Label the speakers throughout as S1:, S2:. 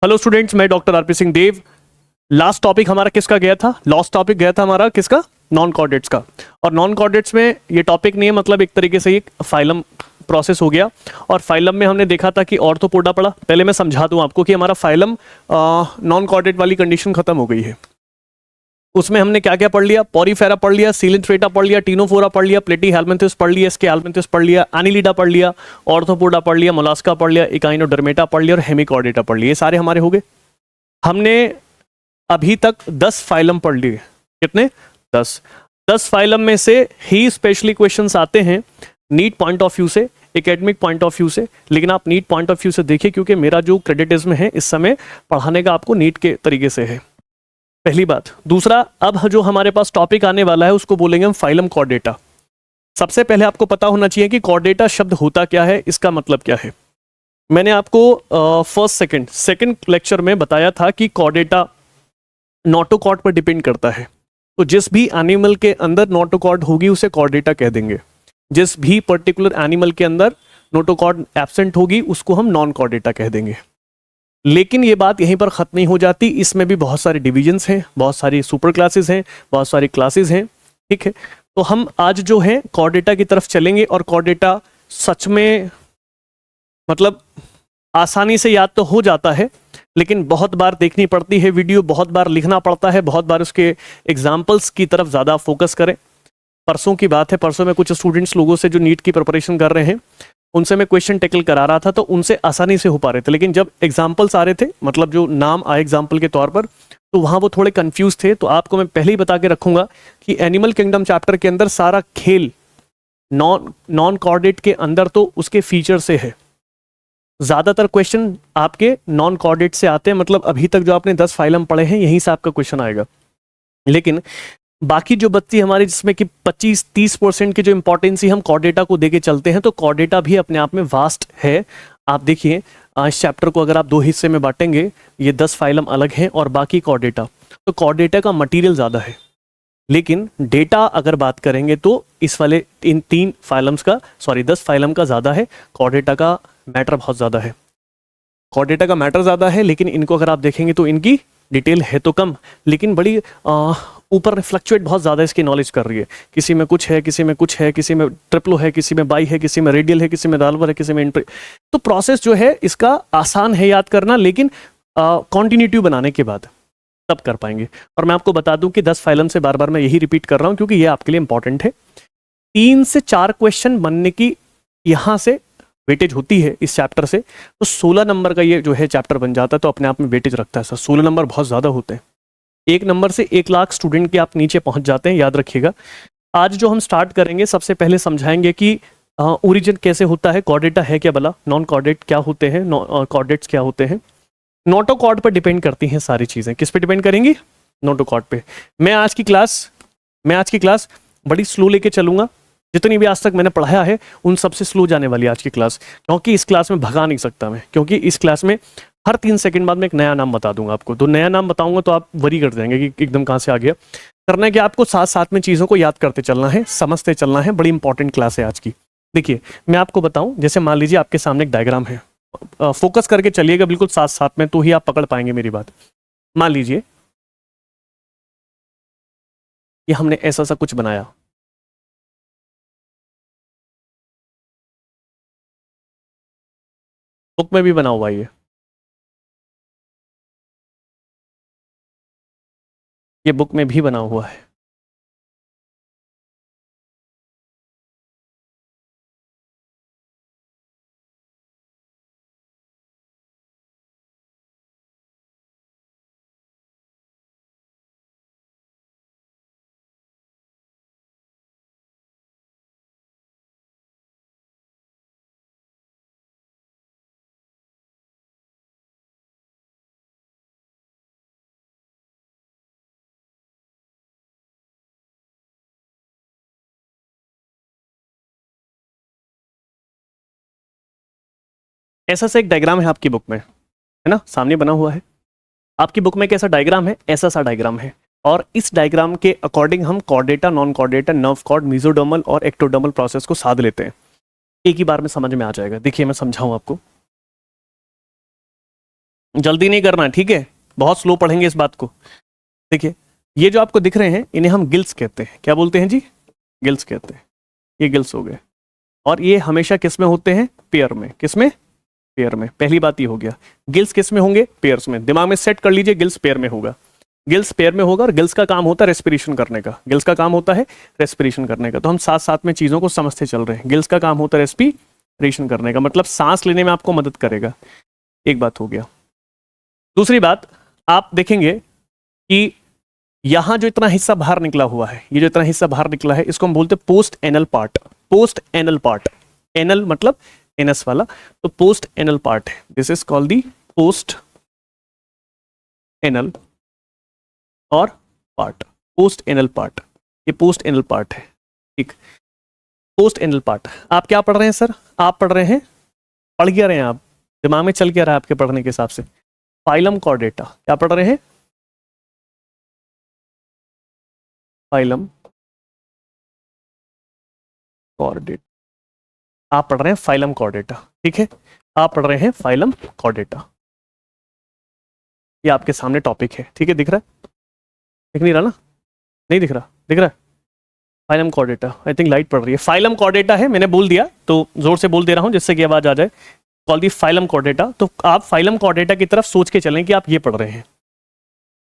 S1: Hello students, मैं doctor RP Singh देव। Last topic हमारा किसका गया था? लास्ट टॉपिक गया था हमारा किसका? नॉन कॉर्डेट्स का। और नॉन कॉर्डेट्स में ये टॉपिक नहीं है, मतलब एक तरीके से एक फाइलम प्रोसेस हो गया। और फाइलम में हमने देखा था कि ऑर्थोपोडा पढ़ा। पहले मैं समझा दूं आपको कि हमारा फाइलम नॉन कॉर्डेट वाली कंडीशन खत्म हो गई है। उसमें हमने क्या क्या पढ़ लिया? पॉरीफेरा पढ़ लिया, सीलिंथ्रेटा पढ़ लिया, टीनोफोरा पढ़ लिया, प्लेटी हेलमिंथस पढ़ लिया, एस्के हेलमिंथस पढ़ लिया, एनिलिडा पढ़ लिया, ऑर्थोपोडा पढ़ लिया, मोलास्का पढ़ लिया, इकाइनोडर्मेटा पढ़ लिया और हेमिकॉर्डेटा पढ़ लिया। ये सारे हमारे हो गए। हमने अभी तक 10 फाइलम पढ़ लिए। कितने? 10 फाइलम में से ही स्पेशली क्वेश्चंस आते हैं नीट पॉइंट ऑफ व्यू से, एकेडमिक पॉइंट ऑफ व्यू से। लेकिन आप नीट पॉइंट ऑफ व्यू से देखिए, क्योंकि मेरा जो क्रेडिटिज्म है इस समय पढ़ाने का आपको नीट के तरीके से है। पहली बात। दूसरा, अब जो हमारे पास टॉपिक आने वाला है उसको बोलेंगे हम फाइलम कॉर्डेटा। सबसे पहले आपको पता होना चाहिए कि कॉर्डेटा शब्द होता क्या है, इसका मतलब क्या है। मैंने आपको सेकंड लेक्चर में बताया था कि कॉर्डेटा नोटोकॉर्ड पर डिपेंड करता है। तो जिस भी एनिमल के अंदर नोटोकॉर्ड होगी उसे कॉर्डेटा कह देंगे। जिस भी पर्टिकुलर एनिमल के अंदर नोटोकॉर्ड एब्सेंट होगी उसको हम नॉन कॉर्डेटा कह देंगे। लेकिन ये बात यहीं पर ख़त्म नहीं हो जाती, इसमें भी बहुत सारे डिविजन्स हैं, बहुत सारी सुपर क्लासेस हैं, बहुत सारी क्लासेस हैं। ठीक है, तो हम आज जो है कॉर्डेटा की तरफ चलेंगे। और कॉर्डेटा सच में मतलब आसानी से याद तो हो जाता है, लेकिन बहुत बार देखनी पड़ती है वीडियो, बहुत बार लिखना पड़ता है, बहुत बार उसके एग्जाम्पल्स की तरफ ज़्यादा फोकस करें। परसों की बात है, परसों में कुछ स्टूडेंट्स लोगों से जो नीट की प्रिपरेशन कर रहे हैं उनसे मैं क्वेश्चन टैकल करा रहा था, तो उनसे आसानी से हो पा रहे थे। लेकिन जब एग्जाम्पल्स आ रहे थे, मतलब जो नाम आए एग्जाम्पल के तौर पर, तो वहाँ वो थोड़े कंफ्यूज थे। तो आपको मैं पहले ही बता के रखूंगा कि एनिमल किंगडम चैप्टर के अंदर सारा खेल नॉन कॉर्डेट के अंदर तो उसके फीचर से है। ज़्यादातर क्वेश्चन आपके नॉन कॉर्डेट से आते हैं, मतलब अभी तक जो आपने 10 फाइलम पढ़े हैं यहीं से आपका क्वेश्चन आएगा। लेकिन बाकी जो बच्ची हमारी, जिसमें कि 25-30% की जो इंपॉर्टेंसी हम कॉर्डेटा को देके चलते हैं, तो कॉर्डेटा भी अपने आप में वास्ट है। आप देखिए, इस चैप्टर को अगर आप 2 हिस्से में बांटेंगे, ये 10 फाइलम अलग हैं और बाकी कॉर्डेटा, तो कॉर्डेटा का मटेरियल ज़्यादा है। लेकिन डेटा अगर बात करेंगे तो इस वाले इन 10 फाइलम का ज़्यादा है। कॉर्डेटा का मैटर बहुत ज़्यादा है। कॉर्डेटा का मैटर ज़्यादा है, लेकिन इनको अगर आप देखेंगे तो इनकी डिटेल है तो कम, लेकिन बड़ी ऊपर फ्लक्चुएट बहुत ज़्यादा इसकी नॉलेज कर रही है। किसी में कुछ है, किसी में कुछ है, किसी में ट्रिपलो है, किसी में बाई है, किसी में रेडियल है, किसी में दालवर है, किसी में इंट्री। तो प्रोसेस जो है इसका आसान है याद करना, लेकिन कॉन्टिन्यूटी बनाने के बाद तब कर पाएंगे। और मैं आपको बता दूं कि 10 फाइलम से बार बार मैं यही रिपीट कर रहा हूं क्योंकि ये आपके लिए इंपॉर्टेंट है। 3 से 4 क्वेश्चन बनने की यहाँ से वेटेज होती है इस चैप्टर से, तो 16 नंबर का ये जो है चैप्टर बन जाता है, तो अपने आप में वेटेज रखता है सर। 16 नंबर बहुत ज़्यादा होते हैं। 1 नंबर से 1 लाख स्टूडेंट के आप नीचे पहुंच जाते हैं, याद रखिएगा। आज जो हम स्टार्ट करेंगे, सबसे पहले समझाएंगे कि ओरिजिन कैसे होता है, कॉर्डेटा है क्या भला, नॉन कॉर्डेट क्या होते हैं, कॉर्डेट्स क्या होते हैं। नोटोकॉर्ड पर डिपेंड करती हैं सारी चीज़ें। किस पे डिपेंड करेंगी? नोटोकॉर्ड पे। मैं आज की क्लास बड़ी स्लो लेके चलूँगा। जितनी भी आज तक मैंने पढ़ाया है उन सबसे स्लो जाने वाली आज की क्लास, क्योंकि इस क्लास में भगा नहीं सकता मैं, क्योंकि इस क्लास में हर 3 सेकंड बाद मैं एक नया नाम बता दूंगा आपको। तो नया नाम बताऊंगा तो आप वरी कर जाएंगे कि एकदम कहाँ से आ गया। करना है कि आपको साथ साथ में चीज़ों को याद करते चलना है, समझते चलना है। बड़ी इंपॉर्टेंट क्लास है आज की। देखिए, मैं आपको बताऊं, जैसे मान लीजिए आपके सामने एक डायग्राम है, फोकस करके चलिएगा बिल्कुल साथ साथ में, तो ही आप पकड़ पाएंगे मेरी बात। मान लीजिए कि हमने ऐसा सा कुछ बनाया, बुक में भी बना हुआ ये बुक में भी बना हुआ है। ऐसा सा एक डायग्राम है आपकी बुक में, है ना, सामने बना हुआ है। आपकी बुक में कैसा डायग्राम है? ऐसा सा डायग्राम है। और इस डायग्राम के अकॉर्डिंग हम chordata, non chordata, nerve cord, mesodermal और एक्टोडर्मल प्रोसेस को साध लेते हैं। एक ही बार में समझ में आ जाएगा। देखिए, मैं समझाऊं आपको। जल्दी नहीं करना, ठीक है, बहुत स्लो पढ़ेंगे इस बात को। देखिए ये जो आपको दिख रहे हैं इन्हें हम गिल्स कहते हैं। क्या बोलते हैं जी? गिल्स कहते हैं। ये गिल्स हो गए, और ये हमेशा किस में होते हैं? पेयर में। किस में? पेयर में। पहली बात ये हो गया। गिल्स किस में होंगे? पेयर्स में। दिमाग में सेट कर लीजिए, गिल्स पेयर में होगा। गिल्स पेयर में होगा, और गिल्स का काम होता है रेस्पिरेशन करने का। गिल्स का काम होता है रेस्पिरेशन करने का। तो हम साथ साथ में चीजों को समझते चल रहे हैं। गिल्स का काम होता है रेस्पिरेशन करने का, मतलब सांस लेने में आपको मदद करेगा। एक बात हो गया। दूसरी बात, आप देखेंगे कि यहां जो इतना हिस्सा बाहर निकला हुआ है, ये जो इतना हिस्सा बाहर निकला है, इसको हम बोलते हैं post anal part. Post anal part, anal मतलब एनस वाला, तो पोस्ट एनल पार्ट है। This is called the post anal और पार्ट। पोस्ट एनल पार्ट, ये पोस्ट एनल पार्ट है, ठीक। Post anal part. आप क्या पढ़ रहे हैं सर? आप पढ़ रहे हैं, पढ़ क्या रहे हैं आप? दिमाग में चल क्या रहा है आपके पढ़ने के हिसाब से? Phylum Chordata. क्या पढ़ रहे हैं? Phylum Chordata. आप पढ़ रहे हैं फाइलम कॉर्डेटा, ठीक है, आप पढ़ रहे हैं फाइलम कॉर्डेटा। ये आपके सामने टॉपिक है, ठीक है, दिख रहा है? दिख नहीं रहा ना? नहीं दिख रहा? दिख रहा है? Phylum Chordata. I think light पड़ रही है। फाइलम कॉर्डेटा है, मैंने बोल दिया तो जोर से बोल दे रहा हूं जिससे कि आवाज आ जाए। कॉल दी फाइलम कॉर्डेटा। तो आप फाइलम कॉर्डेटा की तरफ सोच के चलें कि आप ये पढ़ रहे हैं।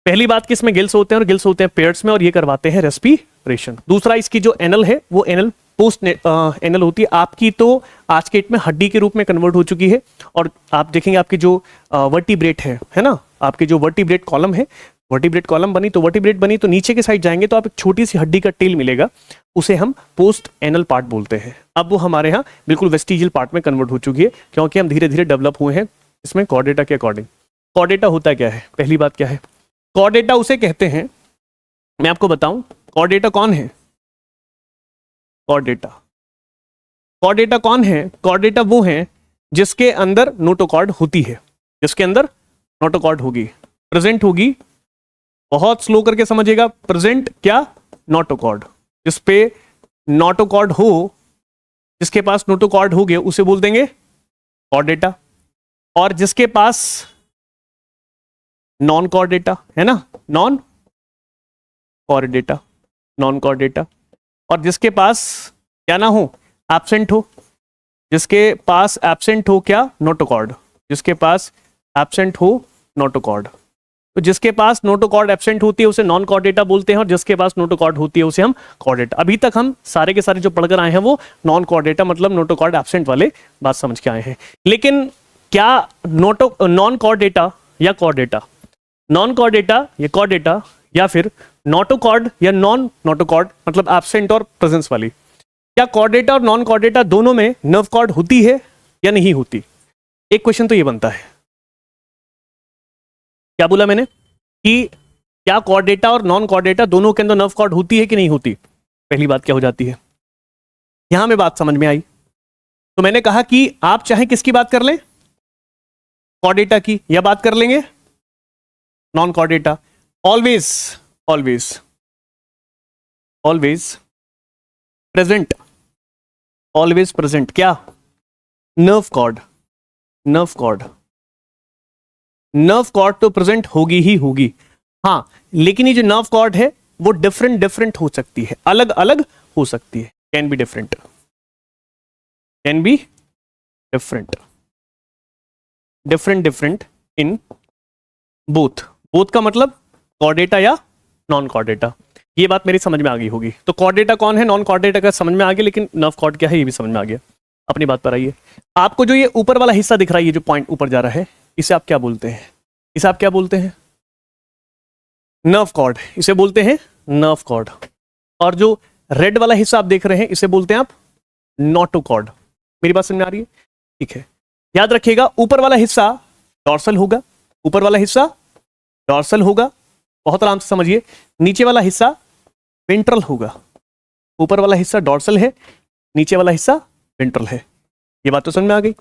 S1: पहली बात कि इसमें गिल्स होते हैं, और गिल्स होते हैं पेयर्स में, और ये करवाते हैं रेस्पिरेशन। दूसरा, इसकी जो एनल है वो एनल पोस्ट एनल होती है। आपकी तो आज के डेट में हड्डी के रूप में कन्वर्ट हो चुकी है। और आप देखेंगे आपकी जो वर्टिब्रेट है ना, आपकी जो वर्टिब्रेट कॉलम है, वर्टिब्रेट कॉलम बनी तो वर्टिब्रेट बनी तो नीचे के साइड जाएंगे तो आप एक छोटी सी हड्डी का टेल मिलेगा, उसे हम पोस्ट एनल पार्ट बोलते हैं। अब वो हमारे यहाँ बिल्कुल वेस्टिजियल पार्ट में कन्वर्ट हो चुकी है, क्योंकि हम धीरे धीरे डेवलप हुए हैं इसमें कॉर्डेटा के अकॉर्डिंग। कॉर्डेटा होता क्या है? पहली बात क्या है? कॉर्डेटा उसे कहते हैं, मैं आपको बताऊं, कॉर्डेटा कौन है? कॉर्डेटा, कॉर्डेटा कौन है? कॉर्डेटा वो है जिसके अंदर नोटोकॉर्ड होती है, जिसके अंदर नोटोकॉर्ड होगी, प्रेजेंट होगी। बहुत स्लो करके समझिएगा। प्रेजेंट क्या? नोटोकॉर्ड। जिस पे नोटोकॉर्ड हो, जिसके पास नोटोकॉर्ड हो गया उसे बोल देंगे कॉर्डेटा। और जिसके पास नॉन कॉर्डेटा है ना, नॉन कॉर्डेटा, नॉन कॉर्डेटा। और जिसके पास क्या ना हो? एब्सेंट हो। जिसके पास एब्सेंट हो क्या? नोटोकॉर्ड। जिसके पास एब्सेंट हो नोटोकॉर्ड। तो जिसके पास नोटोकॉर्ड एब्सेंट होती है उसे नॉन कॉर्डेटा बोलते हैं, और जिसके पास नोटोकॉर्ड होती है उसे हम कॉर्डेटा। अभी तक हम सारे के सारे जो पढ़कर आए हैं वो नॉन कॉर्डेटा मतलब नोटोकॉर्ड एब्सेंट वाले बात समझ के आए हैं। लेकिन क्या नॉन कॉर्डेटा या कॉर्डेटा, नॉन कॉर्डेटा या कॉर्डेटा, या फिर नोटोकॉर्ड या नॉन नोटोकॉर्ड मतलब एब्सेंट और प्रेजेंस वाली, क्या कॉर्डेटा और नॉन कॉर्डेटा दोनों में नर्व कॉर्ड होती है या नहीं होती? एक क्वेश्चन तो ये बनता है। क्या बोला मैंने? कि क्या कॉर्डेटा और नॉन कॉर्डेटा दोनों के अंदर नर्व कॉर्ड होती है कि नहीं होती? पहली बात क्या हो जाती है? यहां में बात समझ में आई। तो मैंने कहा कि आप चाहे किसकी बात कर लें, कॉर्डेटा की, या बात कर लेंगे non chordata. Always always always present, always present क्या? Nerve cord. Nerve cord, nerve cord तो प्रेजेंट होगी ही होगी। हाँ, लेकिन ये जो नर्व कॉर्ड है वो डिफरेंट डिफरेंट हो सकती है, अलग अलग हो सकती है। Can be different, can be different, different different in both. Both का मतलब कॉर्डेटा या नॉन कॉर्डेटा। ये बात मेरी समझ में आ गई होगी। तो कॉर्डेटा कौन है, नॉन कॉर्डेटा का समझ में आ गया, लेकिन नर्व कॉर्ड क्या है ये भी समझ में आ गया। अपनी बात पर आइए। आपको जो ये ऊपर वाला हिस्सा दिख रहा है, ये जो पॉइंट ऊपर जा रहा है, इसे आप क्या बोलते हैं? इसे आप क्या बोलते हैं? Nerve cord. इसे बोलते हैं नर्व कॉर्ड। और जो रेड वाला हिस्सा आप देख रहे हैं इसे बोलते हैं आप नोटोकॉर्ड। मेरी बात समझ में आ रही है? ठीक है, याद रखिएगा ऊपर वाला हिस्सा डॉर्सल होगा, ऊपर वाला हिस्सा डॉर्सल होगा, बहुत आराम से समझिए। नीचे वाला हिस्सा वेंट्रल होगा। ऊपर वाला हिस्सा डॉर्सल है, नीचे वाला हिस्सा वेंट्रल है। ये बात तो समझ में आ गई।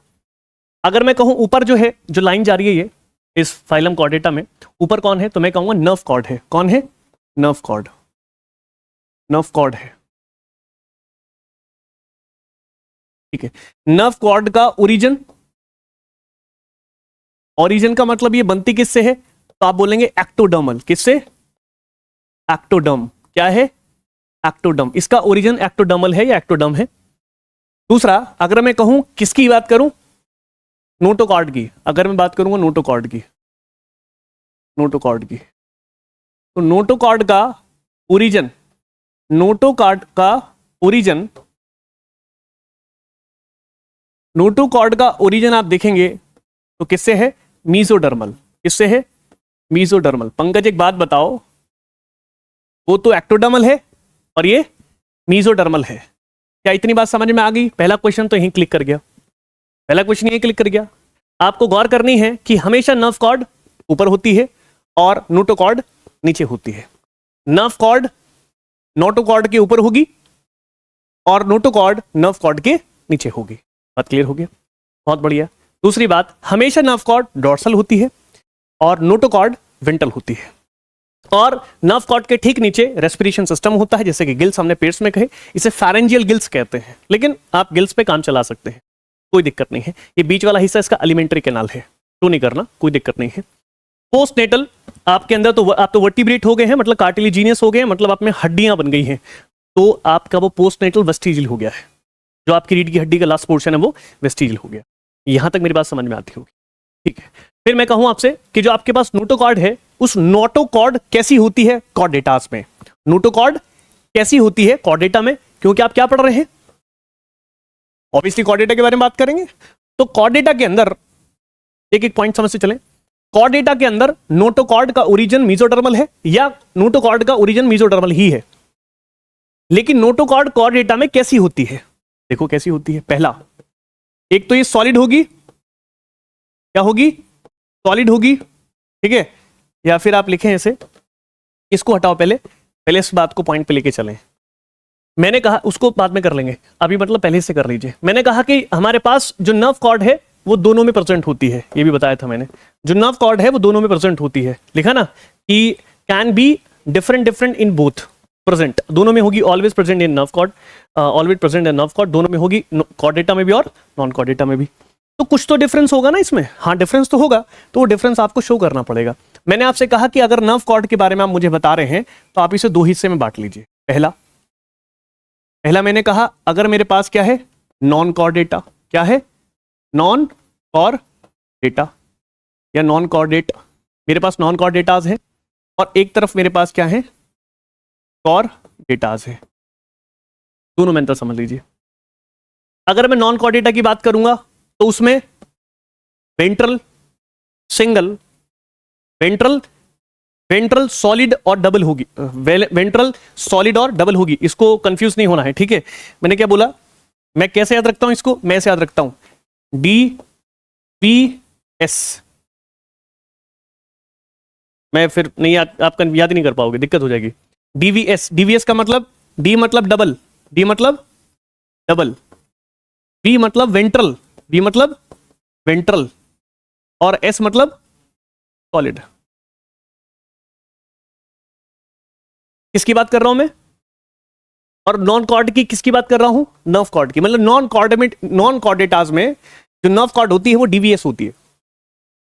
S1: अगर मैं कहूं ऊपर जो है, जो लाइन जा रही है ये इस फाइलम कॉर्डेटा में, ऊपर कौन है? तो मैं कहूंगा नर्व कॉर्ड है। कौन है? नर्व कॉर्ड, नर्व कॉर्ड है। ठीक है, नर्व कॉर्ड का ओरिजिन ओरिजिन का मतलब ये बनती किससे है, तो आप बोलेंगे एक्टोडर्मल। किससे? एक्टोडर्म। क्या है? एक्टोडर्म। इसका ओरिजिन एक्टोडर्मल है या एक्टोडर्म है। दूसरा, अगर मैं कहूं किसकी बात करूं, नोटोकॉर्ड की, अगर मैं बात करूंगा नोटोकॉर्ड की, नोटोकॉर्ड की, तो नोटोकॉर्ड का ओरिजिन, नोटोकॉर्ड का ओरिजिन, नोटोकॉर्ड का ओरिजिन आप देखेंगे तो किससे है, मीजोडर्मल। किससे है? मीजोडर्मल। पंकज एक बात बताओ, वो तो एक्टोडर्मल है और ये मीजोडर्मल है, क्या इतनी बात समझ में आ गई? पहला क्वेश्चन तो यहीं क्लिक कर गया, पहला क्वेश्चन यहीं क्लिक कर गया। आपको गौर करनी है कि हमेशा नर्व कॉर्ड ऊपर होती है और नोटोकॉर्ड नीचे होती है। नर्व कॉर्ड नोटोकॉर्ड के ऊपर होगी और नोटोकॉर्ड नर्व कॉर्ड के नीचे होगी। बात क्लियर हो गया? बहुत बढ़िया। दूसरी बात, हमेशा नर्व कॉर्ड डोर्सल होती है और नोटोकॉर्ड वेंट्रल होती है, और नर्व कॉर्ड के ठीक नीचे रेस्पिरेशन सिस्टम होता है, जैसे कि गिल्स हमने पेट्स में कहे, इसे फैरेंजियल गिल्स कहते हैं, लेकिन आप गिल्स पे काम चला सकते हैं, कोई दिक्कत नहीं है। ये बीच वाला हिस्सा इसका एलिमेंट्री कैनाल है, तो नहीं करना, कोई दिक्कत नहीं है। पोस्टनेटल, आपके अंदर तो आप तो वर्टिब्रेट हो गए हैं, मतलब कार्टिलेजिनियस हो गए हैं, मतलब आप में हड्डियां बन गई हैं, तो आपका वो पोस्टनेटल वेस्टिजियल हो गया है, जो आपकी रीढ़ की हड्डी का लास्ट पोर्शन है वो वेस्टिजियल हो गया। यहां तक मेरी बात समझ में आती होगी, ठीक है। फिर मैं कहूं आपसे कि जो आपके पास नोटोकॉर्ड है, उस नोटोकॉर्ड कैसी होती है कॉर्डेटास में, नोटोकॉर्ड कैसी होती है कॉर्डेटा में, क्योंकि आप क्या पढ़ रहे हैं, ऑब्वियसली कॉर्डेटा के बारे में बात करेंगे। तो कॉर्डेटा के अंदर एक एक पॉइंट समझ से चलें, कॉर्डेटा के अंदर नोटोकॉर्ड का ओरिजिन मीजोडर्मल है या नोटोकॉर्ड का ओरिजिन मीजोडर्मल ही है, लेकिन नोटोकॉर्ड कॉर्डेटा में कैसी होती है, देखो कैसी होती है। पहला, एक तो ये सॉलिड होगी, क्या होगी, सॉलिड होगी, ठीक है, या फिर आप लिखें ऐसे, इसको हटाओ, पहले इस बात को पॉइंट पे लेके चलें। मैंने कहा, उसको बाद में कर लेंगे, अभी मतलब पहले से कर लीजिए। मैंने कहा कि हमारे पास जो नर्व कॉर्ड है वो दोनों में प्रेजेंट होती है, ये भी बताया था मैंने, जो नर्व कॉर्ड है वो दोनों में प्रेजेंट होती है, लिखा ना कि can be different in both, present दोनों में होगी, always present in nerve cord, always present in nerve cord, दोनों में होगी, कॉर्डेटा में भी और नॉन कॉर्डेटा में भी। तो कुछ तो डिफरेंस होगा ना इसमें, हाँ डिफरेंस तो होगा, तो वो डिफरेंस आपको शो करना पड़ेगा। मैंने आपसे कहा कि अगर नर्व कॉर्ड के बारे में आप मुझे बता रहे हैं तो आप इसे दो हिस्से में बांट लीजिए। पहला मैंने कहा, अगर मेरे पास क्या है, नॉन कॉर्डेटा, क्या है, नॉन कॉर्डेटा या नॉन कॉर्डेट, मेरे पास नॉन कॉर्डेटाज है और एक तरफ मेरे पास क्या है, कॉर्डेटाज है, दोनों में अंतर समझ लीजिए। अगर मैं नॉन कॉर्डेटा की बात करूंगा तो उसमें वेंट्रल, सिंगल, वेंट्रल सॉलिड और डबल होगी, वेंट्रल सॉलिड और डबल होगी, इसको कंफ्यूज नहीं होना है, ठीक है। मैंने क्या बोला, मैं कैसे याद रखता हूं इसको, मैं ऐसे याद रखता हूं, DVS, मैं फिर नहीं याद, आप याद ही नहीं कर पाओगे, दिक्कत हो जाएगी। DVS का मतलब, D मतलब डबल, D मतलब डबल, V मतलब वेंट्रल, V मतलब वेंट्रल, और S मतलब सॉलिड। किसकी बात कर रहा हूं मैं, और नॉन कॉर्ड की किसकी बात कर रहा हूं, नर्व कॉर्ड की, मतलब नॉन कॉर्डेटाज में जो नर्व कॉर्ड होती है वो DVS होती है,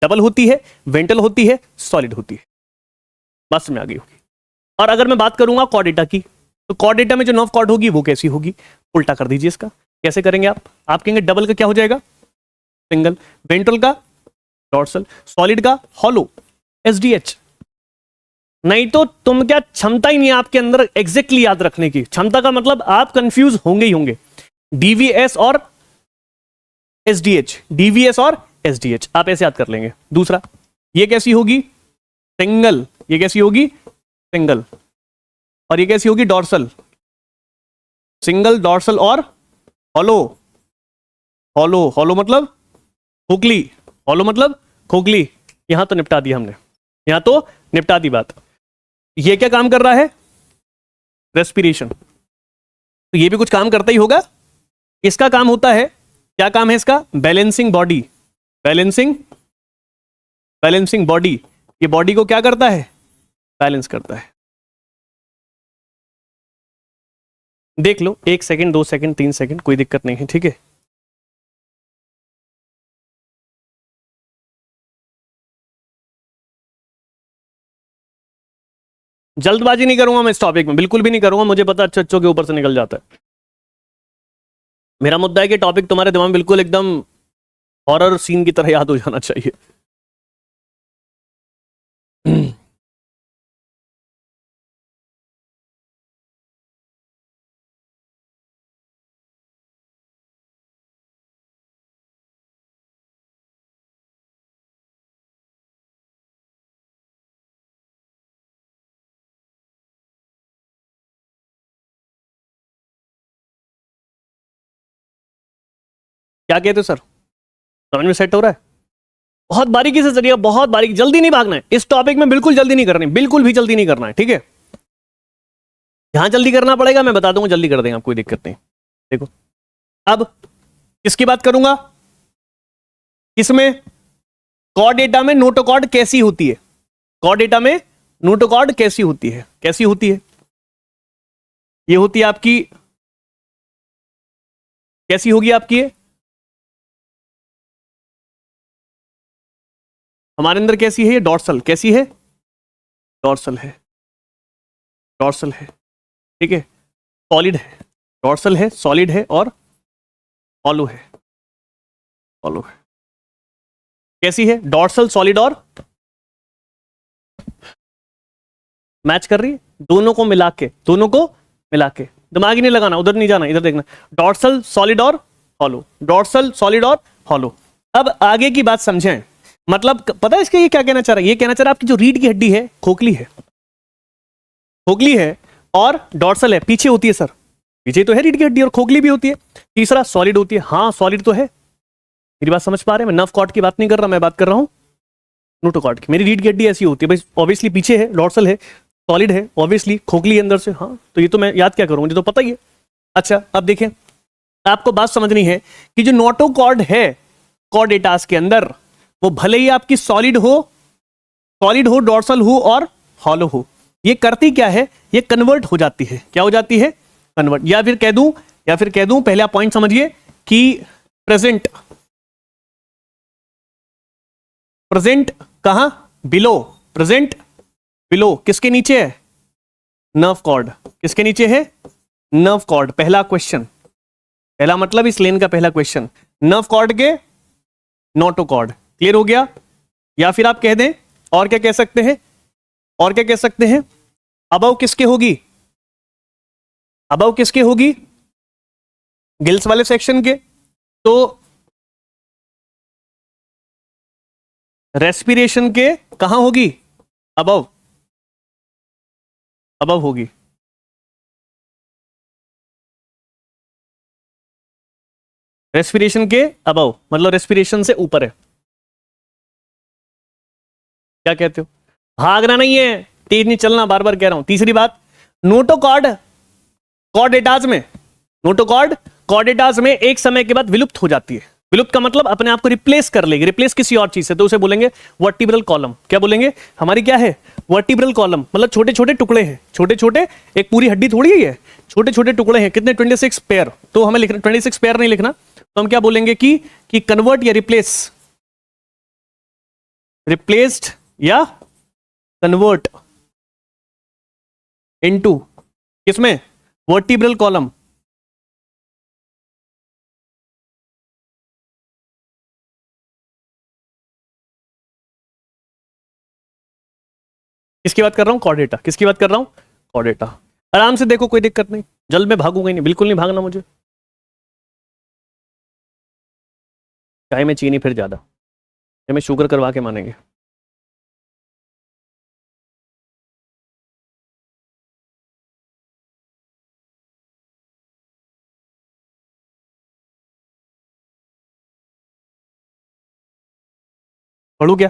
S1: डबल होती है, वेंट्रल होती है, सॉलिड होती है, बस में आ गई होगी। और अगर मैं बात करूंगा कॉर्डेटा की, तो कॉर्डेटा में जो नर्व कॉर्ड होगी वो कैसी होगी, उल्टा कर दीजिए इसका, कैसे करेंगे आप कहेंगे डबल का क्या हो जाएगा, सिंगल, वेंट्रल का डॉर्सल, सॉलिड का हॉलो, SDH। नहीं तो तुम क्या, क्षमता ही नहीं है आपके अंदर एग्जैक्टली याद रखने की, क्षमता का मतलब आप कंफ्यूज होंगे ही होंगे, DVS और SDH, DVS और SDH आप ऐसे याद कर लेंगे। दूसरा, ये कैसी होगी, सिंगल, ये कैसी होगी, सिंगल, और ये कैसी होगी, डॉर्सल, सिंगल, डॉर्सल और हॉलो, हॉलो मतलब खोखली, हॉलो मतलब खोखली। यहां तो निपटा दिया हमने, यहां तो निपटा दी बात। ये क्या काम कर रहा है, रेस्पिरेशन, तो ये भी कुछ काम करता ही होगा। इसका काम होता है, क्या काम है इसका, बैलेंसिंग बॉडी, बैलेंसिंग बॉडी, ये बॉडी को क्या करता है, बैलेंस करता है। देख लो, 1 सेकंड, 2 सेकंड, 3 सेकंड, कोई दिक्कत नहीं है, ठीक है। जल्दबाजी नहीं करूंगा मैं इस टॉपिक में, बिल्कुल भी नहीं करूंगा, मुझे पता अच्छे अच्छों के ऊपर से निकल जाता है। मेरा मुद्दा है कि टॉपिक तुम्हारे दिमाग में बिल्कुल एकदम हॉरर सीन की तरह याद हो जाना चाहिए। क्या कहते हो सर, समझ में सेट हो रहा है? बहुत बारीकी से चलिए, बहुत बारीकी, जल्दी नहीं भागना है इस टॉपिक में, बिल्कुल जल्दी नहीं करनी, बिल्कुल भी जल्दी नहीं करना है, ठीक है? यहां जल्दी करना पड़ेगा, मैं बता दूंगा, जल्दी कर देंगे आप, कोई दिक्कत नहीं। देखो अब किसकी बात करूंगा, इसमें कॉर्ड डेटा में नोटोकॉर्ड कैसी होती है, कॉर्ड डेटा में नोटोकॉर्ड कैसी होती है, कैसी होती है? ये होती है आपकी, कैसी होगी आपकी ये? हमारे अंदर कैसी है ये? डॉर्सल, कैसी है? डॉर्सल है, डॉर्सल है, ठीक है, सॉलिड है, डॉर्सल है, सॉलिड है और हॉलो है, हॉलो है। कैसी है? डॉर्सल, सॉलिड और मैच कर रही है, दोनों को मिला के, दोनों को मिला के, दिमाग ही नहीं लगाना, उधर नहीं जाना, इधर देखना, डॉर्सल, सॉलिड और हॉलो, डॉर्सल, सॉलिड और हॉलो। अब आगे की बात समझें, मतलब पता है इसके ये क्या कहना चाह रहा है? ये कहना चाह रहा है आपकी जो रीढ़ की हड्डी है खोखली है, खोखली है और डॉर्सल है, पीछे होती है सर, पीछे तो है रीढ़ की हड्डी और खोखली भी होती है। तीसरा सॉलिड होती है, हाँ सॉलिड तो है, मेरी बात समझ पा रहे हैं? मैं नर्व कॉर्ड की बात नहीं कर रहा, मैं बात कर रहा हूं नोटोकॉर्ड की। मेरी रीढ़ की हड्डी ऐसी होती है भाई, ऑब्वियसली पीछे है, डॉर्सल है, सॉलिड है, ऑब्वियसली खोखली अंदर से, हाँ तो ये तो मैं याद क्या करूं, मुझे तो पता ही है। अच्छा अब देखें, आपको बात समझनी है कि जो नोटोकॉर्ड है कॉर्डेटास के अंदर, वो भले ही आपकी सॉलिड हो, डॉर्सल हो और हॉलो हो, ये करती क्या है? ये कन्वर्ट हो जाती है, क्या हो जाती है? कन्वर्ट। या फिर कह दूं पहला पॉइंट समझिए कि प्रेजेंट कहां? बिलो, प्रेजेंट बिलो, किसके नीचे है? Nerve cord. किसके नीचे है? Nerve cord. पहला क्वेश्चन, पहला मतलब इस लेन का पहला क्वेश्चन, नर्व कॉर्ड के नोटोकॉर्ड। क्लियर हो गया? या फिर आप कह दें, और क्या कह सकते हैं, और क्या कह सकते हैं, अबव किसके होगी? अबव किसके होगी? गिल्स वाले सेक्शन के। तो रेस्पिरेशन के कहां होगी? अबव, अबव होगी। रेस्पिरेशन के अबव मतलब रेस्पिरेशन से ऊपर है। क्या कहते हो? भागना नहीं है, तेज नहीं चलना, बार बार कह रहा हूं। तीसरी बात, नोटोकॉर्ड कॉर्डेटास में, नोटोकॉर्ड कॉर्डेटास में एक समय के बाद विलुप्त हो जाती है। विलुप्त का मतलब अपने आप को रिप्लेस कर लेगी, रिप्लेस किसी और चीज से, तो उसे बोलेंगे वर्टिब्रल कॉलम। क्या बोलेंगे? हमारी क्या है? Vertebral column. मतलब छोटे छोटे टुकड़े हैं, छोटे छोटे, एक पूरी हड्डी थोड़ी ही है, छोटे छोटे टुकड़े हैं। कितने? 26 पेयर। तो हमें लिखना 26 पेयर नहीं लिखना, तो हम क्या बोलेंगे कि कन्वर्ट या रिप्लेस, रिप्लेस्ड या कन्वर्ट इनटू किसमें? Vertebral column. किसकी बात कर रहा हूं? कॉर्डेटा। किसकी बात कर रहा हूं? कॉर्डेटा। आराम से देखो, कोई दिक्कत नहीं, जल्द में भागूंगा ही नहीं, बिल्कुल नहीं भागना मुझे। चाय में चीनी फिर ज्यादा, में शुगर करवा के मानेंगे। पढ़ू क्या?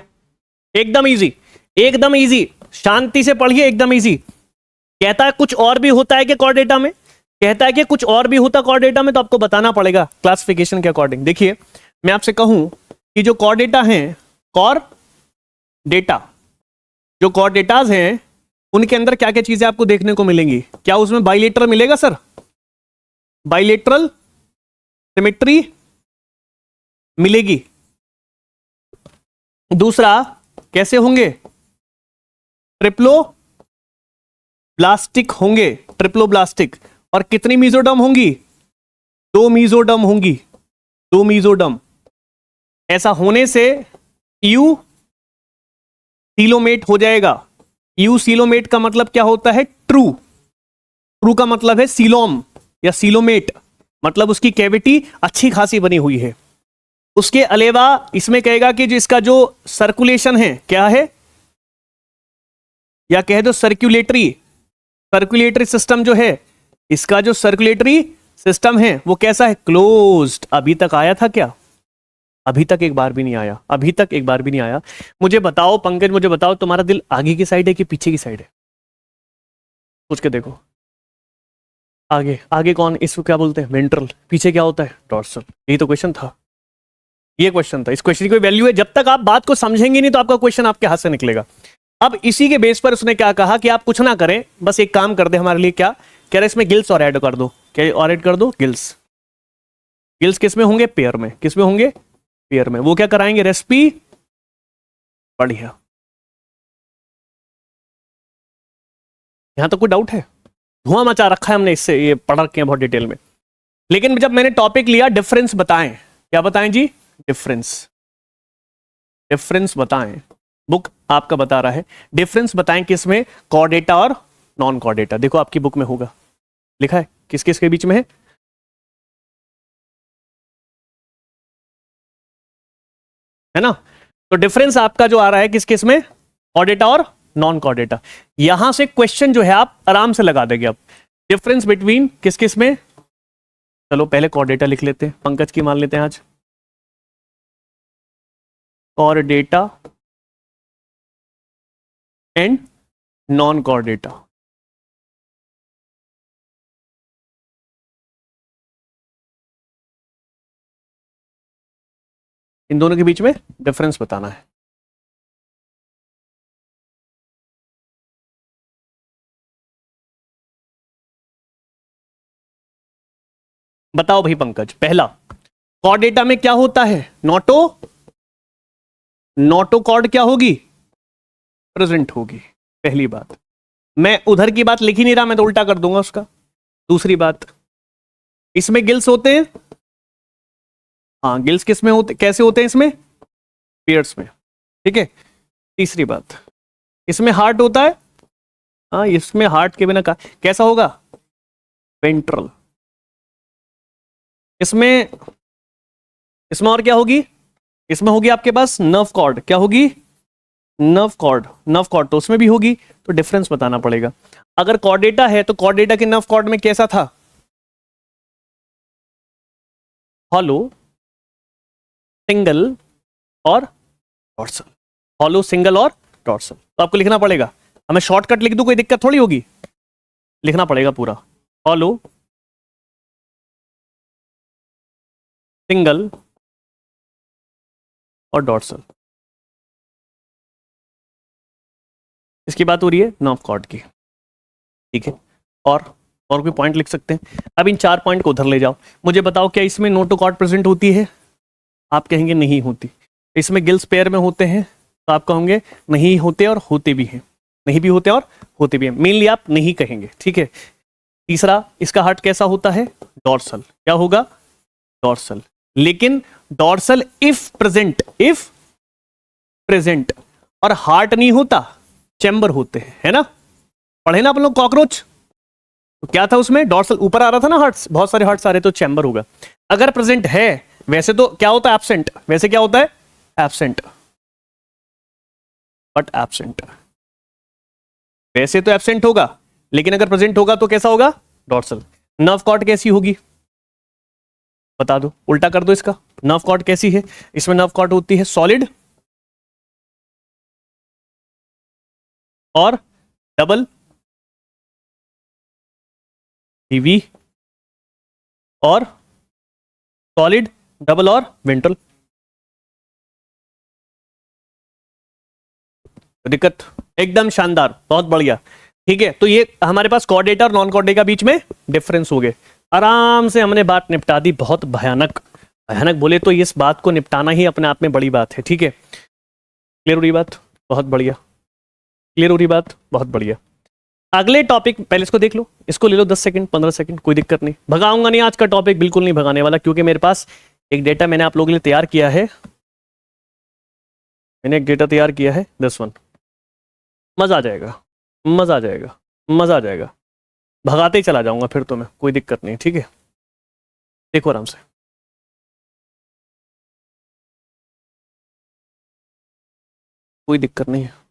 S1: एकदम इजी, एकदम इजी, शांति से पढ़िए, एकदम इजी। कहता है कुछ और भी होता है कि कॉर्डेटा में, कहता है कि कुछ और भी होता कॉर्डेटा में, तो आपको बताना पड़ेगा क्लासिफिकेशन के अकॉर्डिंग। देखिए मैं आपसे कहूं कि जो कॉर्डेटा हैं, कॉर डेटा, जो कॉर्डेटाज हैं, उनके अंदर क्या क्या चीजें आपको देखने को मिलेंगी? क्या उसमें बाइलेटरल मिलेगा सर? बाइलेटरल सिमेट्री मिलेगी। दूसरा, कैसे होंगे? ट्रिप्लो ब्लास्टिक होंगे, ट्रिप्लोब्लास्टिक, और कितनी मीजोडर्म होंगी? 2 मीजोडर्म होंगी, 2 मीजोडर्म। ऐसा होने से यू सीलोमेट हो जाएगा। यू सीलोमेट का मतलब क्या होता है? ट्रू। ट्रू का मतलब है सीलोम या सीलोमेट, मतलब उसकी कैविटी अच्छी खासी बनी हुई है। उसके अलावा इसमें कहेगा कि जो इसका जो सर्कुलेशन है क्या है, या कह दो सर्कुलेटरी, सर्कुलेटरी सिस्टम जो है, इसका जो सर्कुलेटरी सिस्टम है वो कैसा है? क्लोज्ड। अभी तक आया था क्या? अभी तक एक बार भी नहीं आया, अभी तक एक बार भी नहीं आया। मुझे बताओ पंकज, मुझे बताओ तुम्हारा दिल आगे की साइड है कि पीछे की साइड है? सोच के देखो। आगे, आगे कौन, इसको क्या बोलते हैं? वेंट्रल। पीछे क्या होता है? डॉर्सल। यही तो क्वेश्चन था, ये क्वेश्चन था। इस क्वेश्चन की कोई वैल्यू है? जब तक आप बात को समझेंगे नहीं तो आपका क्वेश्चन आपके हाथ से निकलेगा। अब इसी के बेस पर उसने क्या कहा कि आप कुछ ना करें, बस एक काम कर दे हमारे लिए। क्या कह रहे? इसमें गिल्स और ऐड कर दो। क्या और ऐड कर दो? गिल्स। गिल्स किस में होंगे? पेयर में। किस में होंगे? पेयर में। वो क्या कराएंगे? रेसिपी। बढ़िया। यहां तो कोई डाउट है? धुआं मचा रखा है हमने इससे, ये पढ़ रखे हैं बहुत डिटेल में। लेकिन जब मैंने टॉपिक लिया डिफरेंस बताएं, क्या बताएं जी? डिफरेंस। डिफरेंस बताएं, बुक आपका बता रहा है डिफरेंस बताएं किसमें? कॉर्डेटा और नॉन कॉर्डेटा। देखो आपकी बुक में होगा लिखा है किस किस के बीच में है ना? तो डिफरेंस आपका जो आ रहा है किस किस में? कॉर्डेटा और नॉन कॉर्डेटा। यहां से क्वेश्चन जो है आप आराम से लगा देंगे। अब डिफरेंस बिटवीन किस किस में? चलो पहले कॉर्डेटा लिख लेते हैं, पंकज की मान लेते हैं आज। Chordata and non chordata. इन दोनों के बीच में डिफरेंस बताना है। बताओ भाई पंकज। पहला, कॉर्डेटा में क्या होता है? नोटो, नोटो कॉर्ड क्या होगी? प्रेजेंट होगी। पहली बात। मैं उधर की बात लिख ही नहीं रहा, मैं तो उल्टा कर दूंगा उसका। दूसरी बात, इसमें गिल्स होते हैं। हाँ, गिल्स किस में होते, कैसे होते हैं? इसमें पेयर्स में। ठीक है। तीसरी बात, इसमें हार्ट होता है। हाँ, इसमें हार्ट के बिना का कैसा होगा? वेंट्रल। इसमें, इसमें और क्या होगी? इसमें होगी आपके पास नर्व कॉर्ड। क्या होगी? Nerve cord. नर्व कॉर्ड तो उसमें भी होगी। तो डिफरेंस बताना पड़ेगा। अगर कॉर्डेटा है तो कॉर्डेटा के नर्व कॉर्ड में कैसा था? हॉलो, सिंगल और डॉर्सल। हॉलो, सिंगल और डॉर्सल। तो आपको लिखना पड़ेगा। हमें शॉर्टकट लिख दूं, कोई दिक्कत थोड़ी होगी। लिखना पड़ेगा पूरा। हॉलो, सिंगल और डॉर्सल। इसकी बात हो रही है नर्व कॉर्ड की। ठीक है। और कोई पॉइंट लिख सकते हैं। अब इन 4 पॉइंट को उधर ले जाओ। मुझे बताओ क्या इसमें नोटोकॉर्ड प्रेजेंट होती है? आप कहेंगे नहीं होती। इसमें गिल्स पेयर में होते हैं, तो आप कहोगे नहीं होते और होते भी हैं। नहीं भी होते और होते भी हैं। मेनली आप नहीं कहेंगे। ठीक है। तीसरा, इसका हार्ट कैसा होता है? डॉर्सल। क्या होगा? डॉर्सल। लेकिन dorsal if present, if present, और हार्ट नहीं होता, चैम्बर होते हैं, है ना? पढ़े ना आप लोग कॉकरोच? तो क्या था उसमें? डॉर्सल ऊपर आ रहा था ना, हार्ट्स, बहुत सारे हार्ट्स आ रहे, तो चैम्बर होगा। अगर प्रेजेंट है, वैसे तो क्या होता है? एब्सेंट। वैसे क्या होता है? एब्सेंट। But absent. वैसे तो एब्सेंट होगा, लेकिन अगर प्रेजेंट होगा तो कैसा होगा? डॉर्सल। नर्व कॉर्ड कैसी होगी? बता दो, उल्टा कर दो इसका। नर्व कॉर्ड कैसी है? इसमें नर्व कॉर्ड होती है सॉलिड और डबल, हीवी और सॉलिड, डबल और वेंट्रल। दिक्कत? एकदम शानदार, बहुत बढ़िया। ठीक है। तो ये हमारे पास कॉर्डेटा और नॉन कॉर्डेटा के बीच में डिफरेंस हो गए। आराम से हमने बात निपटा दी। बहुत भयानक, भयानक बोले तो इस बात को निपटाना ही अपने आप में बड़ी बात है। ठीक है। क्लियर हो रही बात? बहुत बढ़िया। क्लियर हो रही बात? बहुत बढ़िया। अगले टॉपिक, पहले इसको देख लो, इसको ले लो 10 सेकंड 15 सेकंड, कोई दिक्कत नहीं, भगाऊंगा नहीं आज का टॉपिक, बिल्कुल नहीं भगाने वाला, क्योंकि मेरे पास एक डेटा मैंने आप लोगों के लिए तैयार किया है, मैंने एक डेटा तैयार किया है 10 मजा आ जाएगा, मजा आ जाएगा, मजा आ जाएगा, भगाते ही चला जाऊंगा फिर तो मैं, कोई दिक्कत नहीं, ठीक है, देखो आराम से। कोई दिक्कत नहीं है।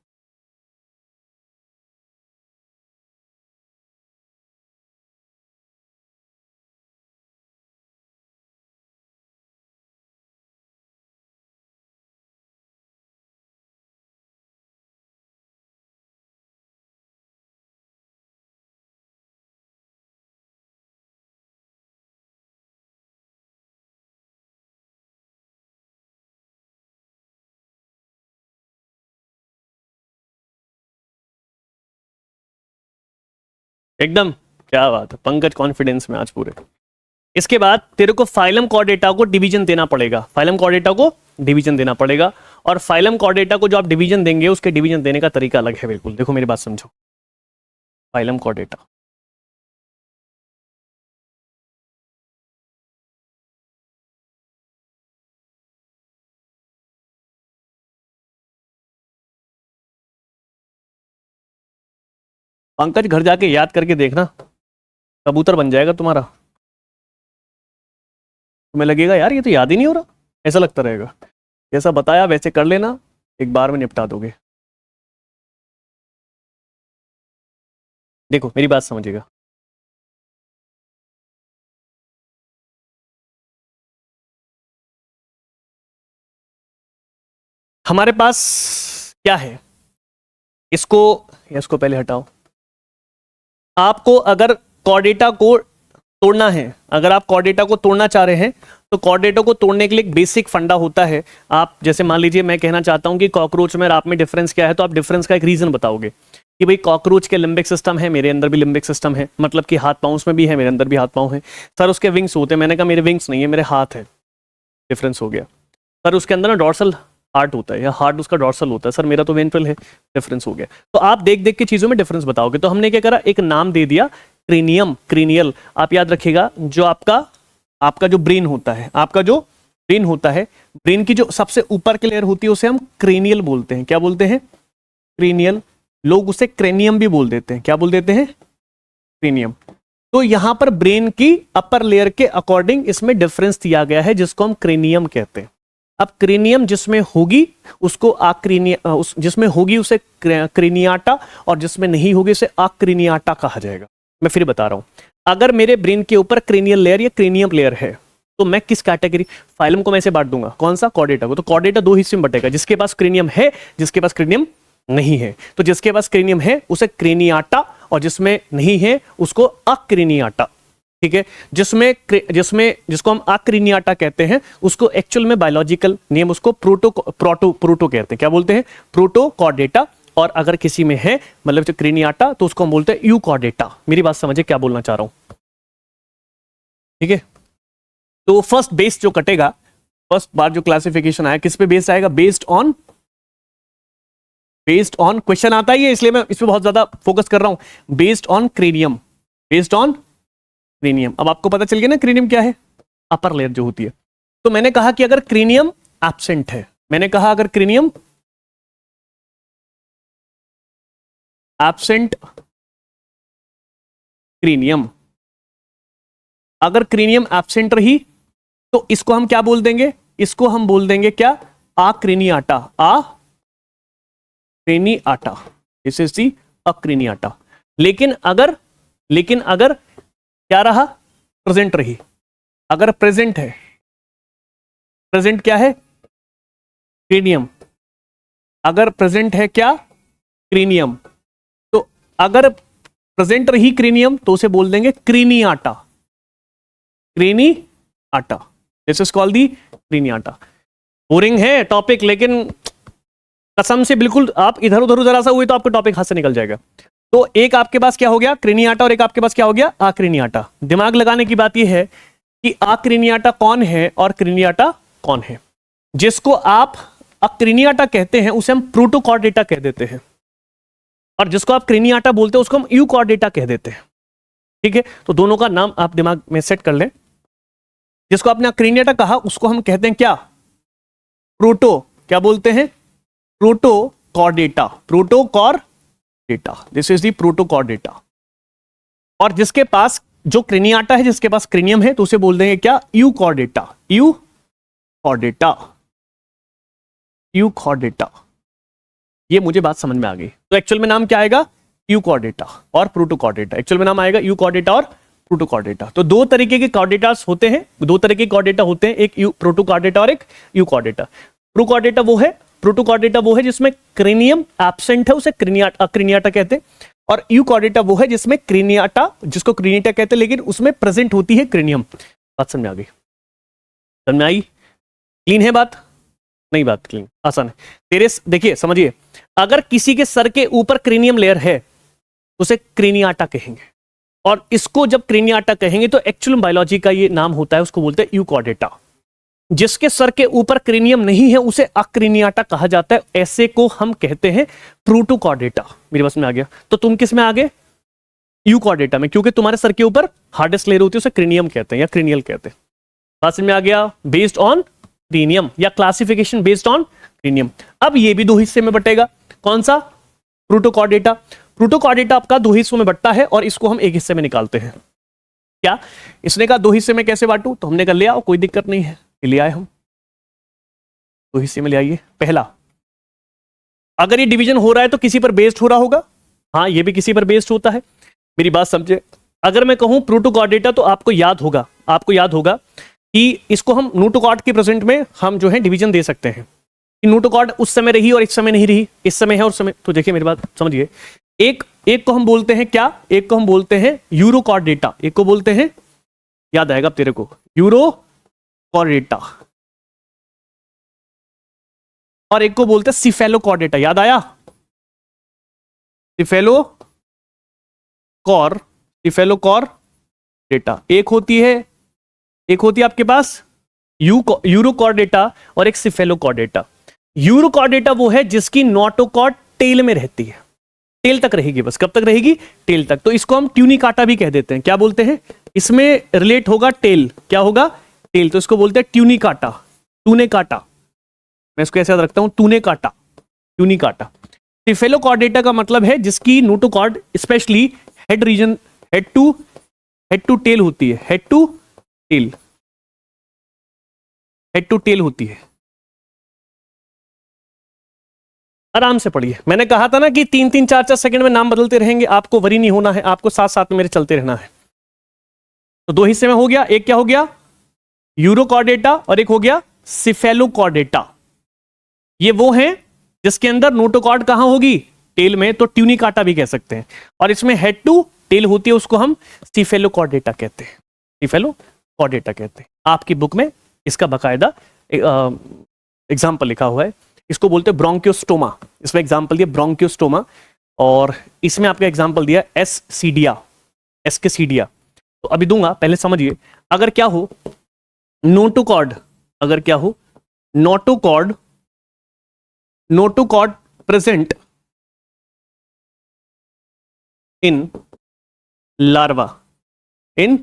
S1: एकदम, क्या बात है पंकज, कॉन्फिडेंस में आज पूरे। इसके बाद तेरे को फाइलम कोऑर्डिनेटा को डिवीजन देना पड़ेगा, फाइलम कोऑर्डिनेटा को डिवीजन देना पड़ेगा, और फाइलम कोऑर्डिनेटा को जो आप डिवीजन देंगे उसके डिवीजन देने का तरीका अलग है बिल्कुल। देखो मेरी बात समझो, फाइलम कोऑर्डिनेटा, पंकज घर जाके याद करके देखना, कबूतर बन जाएगा तुम्हारा, तुम्हें लगेगा यार ये तो याद ही नहीं हो रहा, ऐसा लगता रहेगा। जैसा बताया वैसे कर लेना, एक बार में निपटा दोगे। देखो मेरी बात समझिएगा, हमारे पास क्या है, इसको पहले हटाओ। आपको अगर कोऑर्डिनेटा को तोड़ना है, अगर आप कोऑर्डिनेटा को तोड़ना चाह रहे हैं, तो कोऑर्डिनेटा को तोड़ने के लिए एक बेसिक फंडा होता है। आप जैसे मान लीजिए मैं कहना चाहता हूं कि कॉकरोच में और आप में डिफरेंस क्या है, तो आप डिफरेंस का एक रीजन बताओगे कि भाई कॉकरोच के लिम्बिक सिस्टम है, मेरे अंदर भी लिम्बिक सिस्टम है, मतलब कि हाथ पाँव उसमें भी है, मेरे अंदर भी हाथ पाँव है। सर उसके विंग्स होते हैं, मैंने कहा मेरे विंग्स नहीं है, मेरे हाथ है, डिफरेंस हो गया। सर उसके अंदर ना डॉर्सल हार्ट होता है, या हार्ट उसका डॉर्सल होता है, सर मेरा तो वेंट्रल है, डिफरेंस हो गया। तो आप देख देख के चीजों में डिफरेंस बताओगे। तो हमने क्या करा, एक नाम दे दिया क्रीनियम, क्रीनियल। आप याद रखिएगा, जो आपका जो ब्रेन होता है, आपका जो ब्रेन होता है, ब्रेन की जो सबसे ऊपर की लेयर होती है उसे हम क्रेनियल बोलते हैं। क्या बोलते हैं? क्रेनियल। लोग उसे क्रेनियम भी बोल देते हैं। क्या बोल देते हैं? क्रेनियम। तो यहां पर ब्रेन की अपर लेयर के अकॉर्डिंग इसमें डिफरेंस दिया गया है, जिसको हम क्रेनियम कहते हैं। अब क्रेनियम जिसमें होगी उसको जिसमें होगी उसे क्रेनियाटा, और जिसमें नहीं होगी उसे आक्रेनियाटा कहा जाएगा। मैं फिर बता रहा हूं, अगर मेरे ब्रेन के ऊपर क्रेनियल लेयर या क्रेनियम लेयर है तो मैं किस कैटेगरी, फाइलम को मैं ऐसे बांट दूंगा, कौन सा? कोऑर्डिनेटा को। तो कोऑर्डिनेटा दो हिस्से में बटेगा, जिसके पास क्रेनियम है, जिसके पास क्रेनियम नहीं है। तो जिसके पास क्रेनियम है उसे क्रेनियाटा, और जिसमें नहीं है उसको अक्रेनियाटा। ठीक है, जिसको हम अक्रेनियाटा कहते हैं, उसको एक्चुअल में बायोलॉजिकल नेम उसको प्रोटो कहते हैं। क्या बोलते हैं? प्रोटोकॉर्डेटा। और अगर किसी में है मतलब जो क्रेनियाटा, तो उसको हम बोलते हैं यूकॉर्डेटा। मेरी बात समझे क्या बोलना चाह रहा हूं? ठीक है, तो फर्स्ट बेस जो कटेगा, फर्स्ट बार जो क्लासिफिकेशन आया किस पे बेस्ड आएगा? बेस्ड ऑन क्वेश्चन आता ही है, इसलिए मैं इस पे बहुत ज्यादा फोकस कर रहा हूं। Based on cranium, based on cranium. अब आपको पता चल गया ना क्रेनियम क्या है? अपर लेयर जो होती है। तो मैंने कहा कि अगर क्रेनियम एब्सेंट है, मैंने कहा अगर क्रेनियम एब्सेंट, क्रेनियम, अगर क्रेनियम एब्सेंट रही तो इसको हम क्या बोल देंगे? इसको हम बोल देंगे क्या? आक्रेनियाटा। आक्रेनियाटा, दिस इज दी अक्रेनियाटा। लेकिन अगर क्या रहा? प्रेजेंट रही। अगर प्रेजेंट है, प्रेजेंट क्या है? क्रेनियम। अगर प्रेजेंट है क्या? क्रेनियम। तो अगर प्रेजेंट रही क्रेनियम तो उसे बोल देंगे craniata. Craniata, this is called the craniata. Boring है टॉपिक, लेकिन कसम से बिल्कुल आप इधर उधर जरा सा हुए तो आपका टॉपिक हाथ से निकल जाएगा। तो एक आपके पास क्या हो गया? क्रेनियाटा, और एक आपके पास क्या हो गया? आक्रेनियाटा। दिमाग लगाने की बात यह है कि आक्रेनियाटा कौन है और क्रेनियाटा कौन है। जिसको आप अक्रेनियाटा कहते हैं उसे हम प्रोटोकॉर्डेटा कह देते हैं, और जिसको आप क्रेनियाटा बोलते हैं उसको हम यूकॉर्डेटा कह देते हैं। ठीक है, तो दोनों का नाम आप दिमाग में सेट कर लें। जिसको आपने क्रेनियाटा कहा उसको हम कहते हैं क्या, प्रोटो, क्या बोलते हैं, Protochordata, Protochordata, this is the Protochordata. और जिसके पास जो क्रेनियाटा है, जिसके पास क्रेनियम है, तो उसे बोल देंगे क्या, यूकॉर्डेटा, यूकॉर्डेटा, यूकॉर्डेटा। ये मुझे बात समझ में आ गई। तो एक्चुअल में नाम क्या आएगा, यूकॉर्डेटा और प्रोटोकॉर्डेटा। एक्चुअल में नाम आएगा यूकॉर्डेटा और प्रोटोकॉर्डेटा। तो दो तरीके के कॉर्डेटास होते हैं, दो तरह के कॉर्डेटा होते हैं, एक प्रोटोकॉर्डेटा और एक यूकॉर्डेटा। प्रोटोकॉर्डेटा वो है जिसमें क्रेनियम एब्सेंट है, उसे क्रेनियाटा कहते हैं। और यूकॉर्डेटा वो है जिसमें क्रेनियाटा, जिसको क्रेनियाटा कहते हैं, लेकिन उसमें प्रेजेंट होती है क्रेनियम। बात समझ में आ गई, समझ में आई, क्लीन है बात, नहीं बात क्लीन, आसान है। तेरे देखिए समझिए, अगर किसी के सर के ऊपर क्रेनियम लेयर है तो उसे क्रेनियाटा कहेंगे, और इसको जब क्रेनियाटा कहेंगे तो एक्चुअल बायोलॉजी का ये नाम होता है, उसको बोलते हैं यूकॉर्डेटा। जिसके सर के ऊपर क्रेनियम नहीं है उसे अक्रेनियाटा कहा जाता है, ऐसे को हम कहते हैं प्रोटोकॉर्डेटा। मेरी बस में आ गया। तो तुम किस में आ गए, यूकॉर्डेटा में, क्योंकि तुम्हारे सर के ऊपर हार्डेस्ट लेयर होती है, उसे क्रेनियम कहते हैं या क्रेनियल कहते हैं। बात में आ गया, बेस्ड ऑन क्रेनियम या क्लासिफिकेशन बेस्ड ऑन क्रेनियम। अब ये भी दो हिस्से में बटेगा, कौन सा, प्रोटोकॉर्डेटा। प्रोटोकॉर्डेटा आपका दो हिस्सों में बटता है और इसको हम एक हिस्से में निकालते हैं। क्या, इसने कहा दो हिस्से में कैसे बांटू, तो हमने कहा ले आओ, कोई दिक्कत नहीं है, ले आए हम, दो हिस्से में ले आइए। पहला, अगर ये डिवीजन हो रहा है तो किसी पर बेस्ड हो रहा होगा, हाँ ये भी किसी पर बेस्ड होता है। मेरी बात समझे, अगर मैं कहूं प्रोटोकॉर्डेटा तो आपको याद होगा कि इसको हम नोटोकॉर्ड के प्रेजेंट में हम जो है डिवीजन दे सकते हैं कि नोटोकॉर्ड उस समय रही और इस समय नहीं रही, इस समय है और समय। तो देखिए मेरी बात समझिए, एक को हम बोलते हैं क्या, एक को हम बोलते हैं यूरोकॉर्डेटा, एक को बोलते हैं, याद आएगा अब तेरे को, यूरोकॉर्डेटा, और एक को बोलते हैं सिफेलोकॉर्डेटा। याद आया, सिफेलोकॉर्डेटा। एक होती है आपके पास यूरोकॉर्डेटा और एक सिफेलोकॉर्डेटा। यूरोकॉर्डेटा वो है जिसकी नोटोकॉर्ड टेल में रहती है, टेल तक रहेगी, बस कब तक रहेगी, टेल तक। तो इसको हम ट्यूनिकाटा भी कह देते हैं। क्या बोलते हैं, इसमें रिलेट होगा टेल, क्या होगा, टेल, तो इसको बोलते हैं ट्यूनिकाटा, टूनेकाटा। मैं इसको ऐसे याद रखता हूं, टूनेकाटा, ट्यूनिकाटा। सिफेलोकॉर्डेटा का मतलब है जिसकी notochord specially head region, head to tail होती है, हेड टू टेल होती है। आराम से पढ़िए, मैंने कहा था ना कि 3-3 4-4 सेकंड में नाम बदलते रहेंगे, आपको वरी नहीं होना है, आपको साथ साथ में मेरे चलते रहना है। तो दो हिस्से में हो गया, एक क्या हो गया, यूरोकॉर्डेटा, और एक हो गया सिफेलोकॉर्डेटा। ये वो हैं जिसके अंदर नोटोकॉर्ड कहां होगी, टेल में, तो ट्यूनिकाटा भी कह सकते हैं। और इसमें हेड टू टेल होती है, उसको हम सिफेलोकॉर्डेटा कहते हैं, सिफेलोकॉर्डेटा कहते हैं। आपकी बुक में इसका बाकायदा एग्जाम्पल लिखा हुआ है, इसको बोलते हैं ब्रोंकियोस्टोमा। इसमें एग्जाम्पल दिया ब्रोंकियोस्टोमा, और इसमें आपका एग्जाम्पल दिया एस्सीडिया, एस्केसीडिया। तो अभी दूंगा, पहले समझिए, अगर क्या हो नोटोकॉर्ड, अगर क्या हो notochord present in larva, in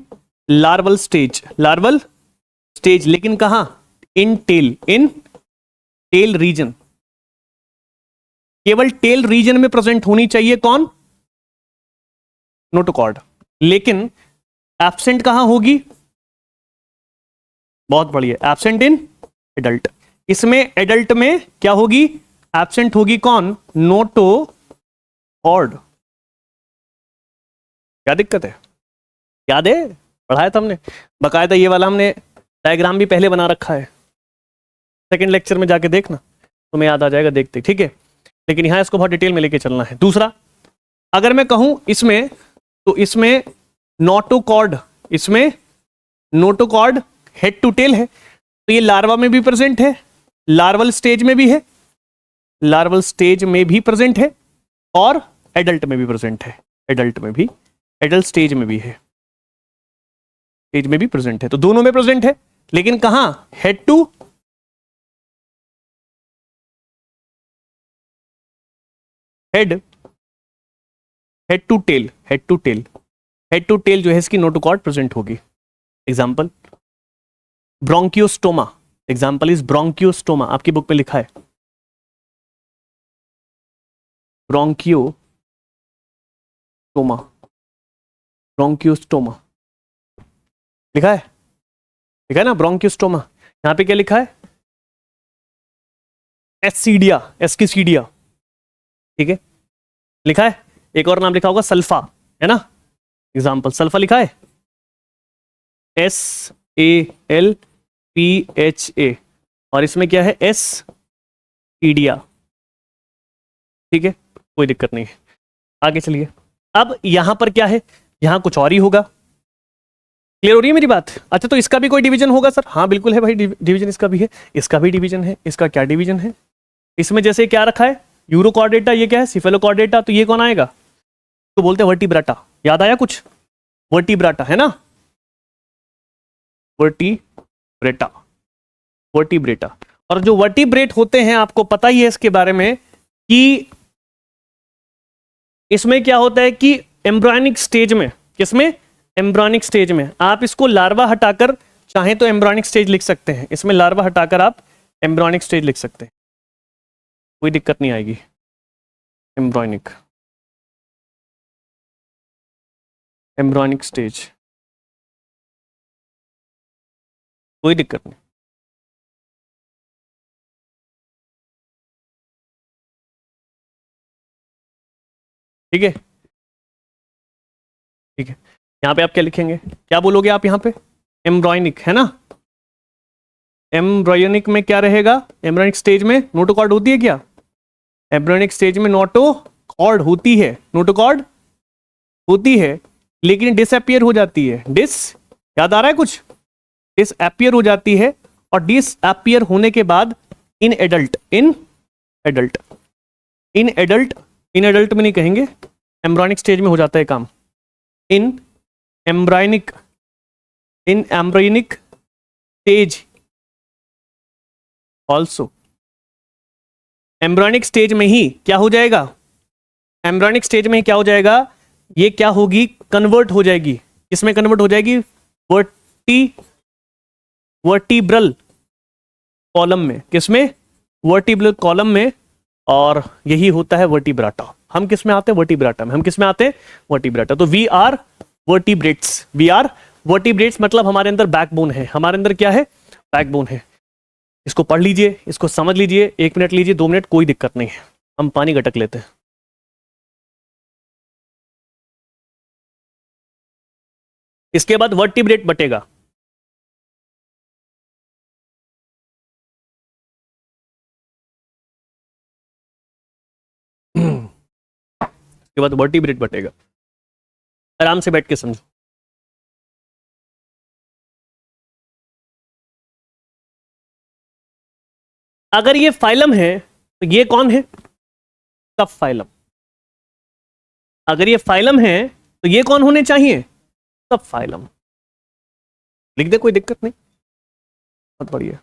S1: larval stage, लेकिन कहां, इन टेल रीजन, केवल टेल रीजन में प्रेजेंट होनी चाहिए कौन, नोटोकॉर्ड, लेकिन एब्सेंट कहां होगी, बहुत बढ़िया, एब्सेंट इन एडल्ट। इसमें एडल्ट में क्या होगी, एब्सेंट होगी कौन, नोटोकॉर्ड। क्या दिक्कत है, याद है, पढ़ाया था हमने बकायदा, ये वाला हमने डायग्राम भी पहले बना रखा है, सेकंड लेक्चर में जाके देखना, तुम्हें याद आ जाएगा देखते, ठीक है। लेकिन यहां इसको बहुत डिटेल में लेके चलना है। दूसरा, अगर मैं कहूं इसमें, तो इसमें नोटोकॉर्ड, हेड टू टेल है, तो ये लार्वा में भी प्रेजेंट है, लार्वल स्टेज में भी है, प्रेजेंट है, और एडल्ट में भी प्रेजेंट है, एडल्ट स्टेज में भी है, प्रेजेंट है। तो दोनों में प्रेजेंट है, लेकिन कहां, head to head to tail, head to tail, head to tail जो है इसकी नोटोकॉर्ड प्रेजेंट होगी। Example branchiostoma, example is branchiostoma, आपकी बुक में लिखा है ब्रोंकियोस्टोमा, ब्रोंकियोस्टोमा लिखा है ना, ब्रोंकियोस्टोमा। यहां पे क्या लिखा है, एस्सीडिया, एस की सीडिया, ठीक है लिखा है। एक और नाम लिखा होगा सल्फा, है ना, एग्जाम्पल सल्फा लिखा है, SALPHA, और इसमें क्या है एस्सीडिया, ठीक है कोई दिक्कत नहीं है। आगे चलिए, अब यहां पर क्या है, यहां कुछ और ही होगा। क्लियर हो रही है मेरी बात? अच्छा तो इसका भी कोई डिवीजन होगा सर? हाँ बिल्कुल है भाई, डिवीजन इसका भी है, इसका भी डिवीजन है। इसका क्या डिवीजन है? इसमें जैसे क्या रखा है, यूरोकॉर्डेटा, ये क्या है सिफेलोकॉर्डेटा, तो ये कौन आएगा, तो बोलते हैं वर्टिब्राटा। याद आया कुछ, वर्टिब्राटा है ना, वर्टिब्रेटा, वर्टिब्रेटा। और जो वर्टिब्रेट होते हैं आपको पता ही है इसके बारे में कि इसमें क्या होता है कि एम्ब्रियोनिक स्टेज में, किसमें, एम्ब्रियोनिक स्टेज में, आप इसको लार्वा हटाकर चाहें तो एम्ब्रियोनिक स्टेज लिख सकते हैं, इसमें लार्वा हटाकर आप एम्ब्रियोनिक स्टेज लिख सकते हैं, कोई दिक्कत नहीं आएगी। एम्ब्रियोनिक, एम्ब्रियोनिक स्टेज, कोई दिक्कत नहीं। ठीक है, ठीक है, यहां पे आप क्या लिखेंगे, क्या बोलोगे आप यहां पे, एम्ब्रियोनिक है ना, एम्ब्रियोनिक में क्या रहेगा, एम्ब्रियोनिक स्टेज में नोटोकॉर्ड होती है क्या, एम्ब्रियोनिक स्टेज में नोटोकॉर्ड होती है, नोटोकॉर्ड होती है, लेकिन डिसअपियर हो जाती है, याद आ रहा है कुछ, डिसअपियर हो जाती है, और डिसअपियर होने के बाद in adult, in adult, in adult, in adult में नहीं कहेंगे, एम्ब्रियोनिक स्टेज में हो जाता है काम, in embryonic, in embryonic stage also, embryonic stage में ही क्या हो जाएगा, एम्ब्रियोनिक स्टेज में ही क्या हो जाएगा, ये क्या होगी, कन्वर्ट हो जाएगी, इसमें कन्वर्ट हो जाएगी वर्टिब्रल कॉलम में, किसमें, वर्टिब्रल कॉलम में, और यही होता है वर्टिब्राटा। हम किस में आते हैं, वर्टिब्राटा में, हम किस में आते हैं, वर्टिब्राटा। तो we are vertebrates, we are vertebrates, मतलब हमारे अंदर बैकबोन है, हमारे अंदर क्या है, बैकबोन है। इसको पढ़ लीजिए, इसको समझ लीजिए, 1 मिनट लीजिए, 2 मिनट, कोई दिक्कत नहीं है, हम पानी गटक लेते हैं। इसके बाद वर्टिब्रेट बटेगा, इसके बाद वर्टिब्रेट बटेगा, आराम से बैठ के समझो। अगर ये फाइलम है तो ये कौन है, सब फाइलम। अगर ये फाइलम है तो ये कौन होने चाहिए, सब फाइलम। लिख दे, कोई दिक्कत नहीं, बहुत बढ़िया।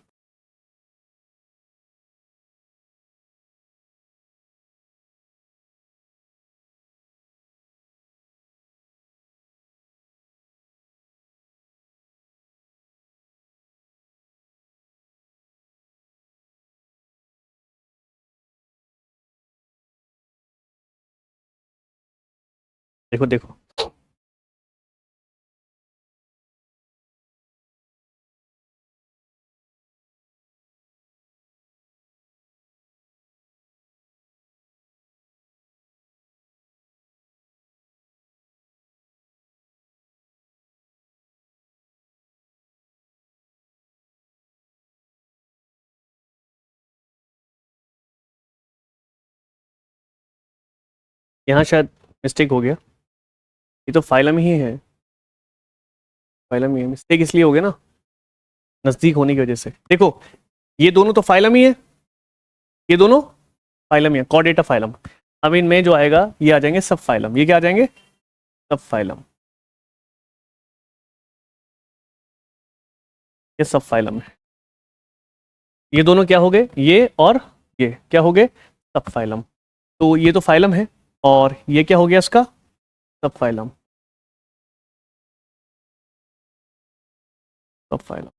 S1: देखो देखो, यहां शायद मिस्टेक हो गया, ये तो फाइलम ही है, फाइलम ही है, मिस्टेक इसलिए हो गया ना, नजदीक होने की वजह से। देखो ये दोनों तो फाइलम ही है, ये दोनों फाइलम ही है, कॉर्डेटा फाइलम। अब इनमें जो आएगा ये आ जाएंगे सब फाइलम, ये क्या आ जाएंगे, सब फाइलम, ये सब फाइलम है। ये दोनों क्या हो गए, ये और ये क्या हो गए, सब फाइलम। तो ये तो फाइलम है, और ये क्या हो गया इसका, सब फाइलम, सब फाइलम।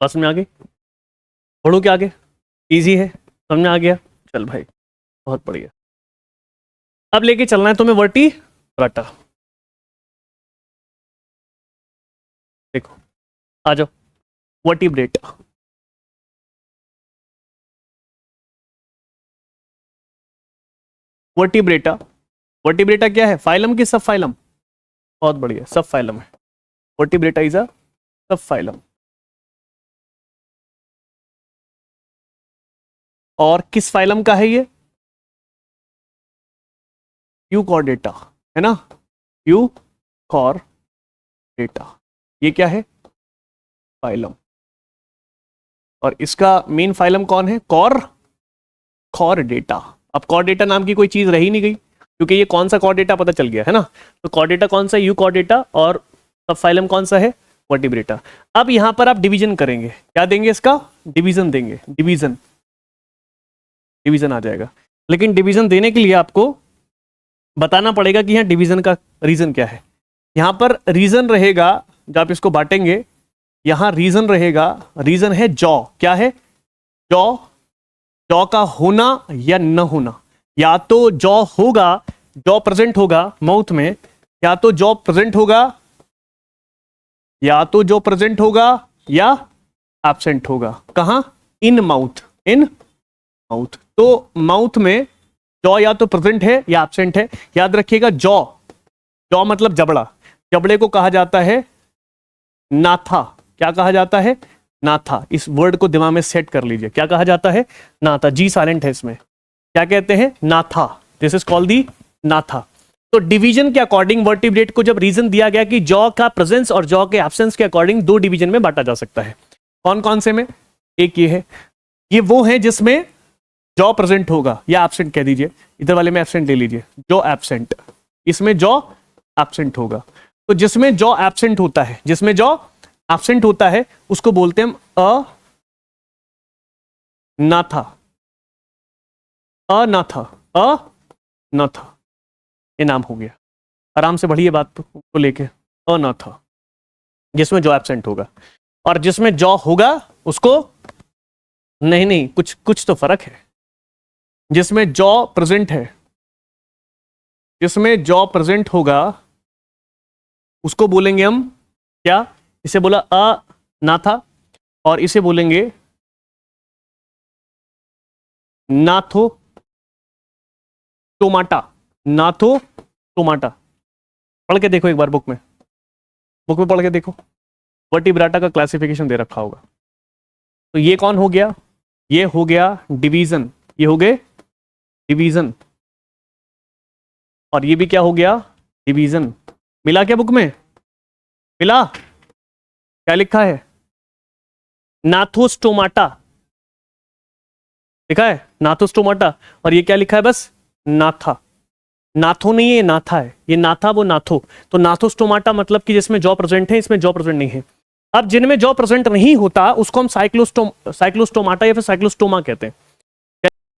S1: बस में आगे पढ़ो क्या आगे, इजी है, समझ में आ गया, चल भाई बहुत बढ़िया। अब लेके चलना है तुम्हें वर्टिब्रेटा। देखो आ जाओ, वर्टिब्रेटा। वर्टिब्रेटा, वर्टिब्रेटा क्या है, फाइलम की सब फाइलम, बहुत बढ़िया सब फाइलम है। वर्टिब्रेटा इज अ सब फाइलम। और किस फाइलम का है ये, यूकॉर्डेटा, है ना, यूकॉर्डेटा, ये क्या है, फाइलम। और इसका मेन फाइलम कौन है, कॉर्डेटा। अब कॉर्डेटा नाम की कोई चीज रही नहीं गई, क्योंकि ये कौन सा कॉर्डेटा पता चल गया है ना। तो कॉर्डेटा कौन सा, यूकॉर्डेटा, और सब फाइलम कौन सा है, वर्टिब्रेटा। अब यहां पर आप डिवीजन करेंगे, क्या देंगे इसका, डिवीजन देंगे, डिवीजन, डिवीजन आ जाएगा। लेकिन डिवीजन देने के लिए आपको बताना पड़ेगा कि यहाँ डिवीजन का रीजन क्या है। यहां पर रीजन रहेगा, जब आप इसको बांटेंगे, यहां रीजन रहेगा, रीजन है जॉ, क्या है, जॉ, जॉ का होना या न होना। या तो जॉ होगा, जॉ प्रेजेंट होगा माउथ में, या तो जॉ प्रेजेंट होगा, या तो जॉ प्रेजेंट होगा या एब्सेंट होगा। कहां, इन माउथ, इन माउथ। तो माउथ में जॉ या तो प्रेजेंट है या एब्सेंट है। याद रखिएगा जॉ, जॉ मतलब जबड़ा, जबड़े को कहा जाता है नाथा। क्या कहा जाता है, नाथा। इस वर्ड को दिमाग में सेट कर लीजिए, क्या कहा जाता है, नाथा। जी साइलेंट है इसमें, क्या कहते हैं, नाथा। दिस इज कॉल्ड दी नाथा। तो डिवीजन के अकॉर्डिंग वर्टिब्रेट को जब रीजन दिया गया कि जॉ का प्रेजेंस और जॉ के एब्सेंस के अकॉर्डिंग दो डिवीजन में बांटा जा सकता है। कौन कौन से में, एक ये है, ये वो है जिसमें जॉ प्रेजेंट होगा या एब्सेंट कह दीजिए, इधर वाले में एब्सेंट ले लीजिए, जॉ एब्सेंट, इसमें जॉ एब्सेंट होगा। तो जिसमें जॉ एब्सेंट होता है, जिसमें जॉ एब्सेंट होता है उसको बोलते हैं हम अनाथा, अनाथा, अनाथा, ये नाम हो गया। आराम से बढ़िए बात को लेके, अनाथा, जिसमें जॉ एब्सेंट होगा। और जिसमें जॉ होगा उसको, नहीं नहीं, कुछ कुछ तो फर्क है। जिसमें जॉ प्रेजेंट है, जिसमें जॉ प्रेजेंट होगा उसको बोलेंगे हम क्या, इसे बोला अनाथा, और इसे बोलेंगे नाथो टोमाटा, नाथो टोमाटा। पढ़ के देखो एक बार बुक में, बुक में पढ़ के देखो, वर्टिब्रेटा का क्लासिफिकेशन दे रखा होगा। तो ये कौन हो गया, ये हो गया डिवीजन, ये हो गए डिवीजन, और ये भी क्या हो गया, डिवीजन। मिला क्या बुक में, मिला, क्या लिखा है, नाथोस्टोमाटा लिखा है, नाथोस्टोमाटा। और ये क्या लिखा है, बस नाथा। नाथो नहीं है, ये नाथा है, ये नाथा वो नाथो। तो नाथोस्टोमाटा मतलब कि जिसमें जॉ प्रेजेंट है, इसमें जॉ प्रेजेंट नहीं है। अब जिनमें जॉ प्रेजेंट नहीं होता उसको हम साइक्लोस्टोमाटा या फिर साइक्लोस्टोमा कहते हैं।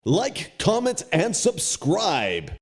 S2: Like, comment, and subscribe.